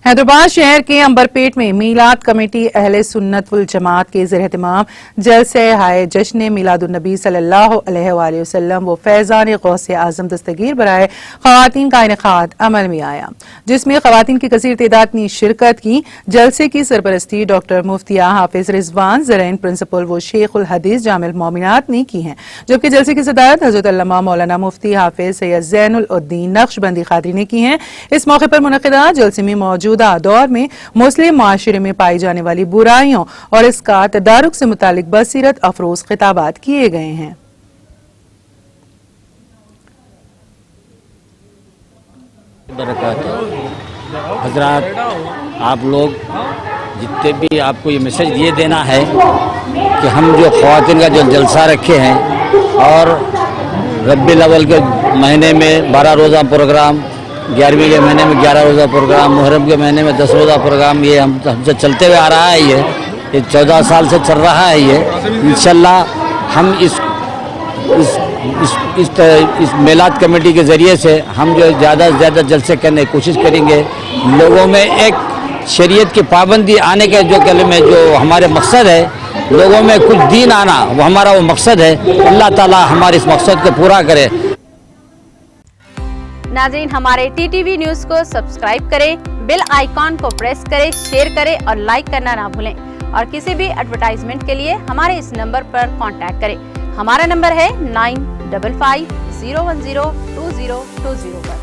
हैदराबाद शहर के अंबरपेट में मीलाद कमेटी अहले सुन्नत वल जमात के ज़ेर एहतमाम जलसे हाय जश्न मिलादुन्नबी सल्लल्लाहु अलैहि वसल्लम व फैज़ान गौसे आज़म दस्तगीर बराए ख़वातीन का इनेकाद अमल में आया, जिसमें ख़वातीन की कसीर तादाद ने शिरकत की। जलसे की सरपरस्ती डॉक्टर मुफ्तिया हाफिज रिजवान ज़रैन प्रिंसिपल व शेख उल हदीस जामिल मोमिनात ने की है, जबकि जलसे की सदारत हज़रत अल्लामा मौलाना मुफ्ती हाफिज सैयद ज़ैनुल उद्दीन नक्शबंदी क़ादरी ने की है। इस मौके पर मुनक़िदा जलसे में मौजूदा दौर में मुस्लिम माशरे में पाई जाने वाली बुराइयों और इसका तदारुक से मुतालिक बसीरत अफरोज खिताबात किए गए हैं। हजरात, आप लोग जितने भी आपको ये मैसेज ये देना है कि हम जो ख़वातीन का जो जलसा रखे हैं और रब्बीउल अव्वल के महीने में 12 रोज़ा प्रोग्राम, 11वीं के महीने में 11 रोज़ा प्रोग्राम, मुहर्रम के महीने में 10 रोज़ा प्रोग्राम, ये हमसे चलते हुए आ रहा है। ये 14 साल से चल रहा है। ये इंशाल्लाह हम इस मेलाद कमेटी के ज़रिए से हम जो ज़्यादा से ज़्यादा जलसे करने की कोशिश करेंगे। लोगों में एक शरीयत की पाबंदी आने के जो कलमे जो हमारे मकसद है, लोगों में कुछ दीन आना वो हमारा वो मकसद है। अल्लाह ताला हमारे इस मकसद को पूरा करे। नाज़रीन, हमारे टीटीवी न्यूज़ को सब्सक्राइब करें, बेल आइकॉन को प्रेस करें, शेयर करें और लाइक करना ना भूलें। और किसी भी एडवर्टाइजमेंट के लिए हमारे इस नंबर पर कांटेक्ट करें। हमारा नंबर है 9550102020 पर।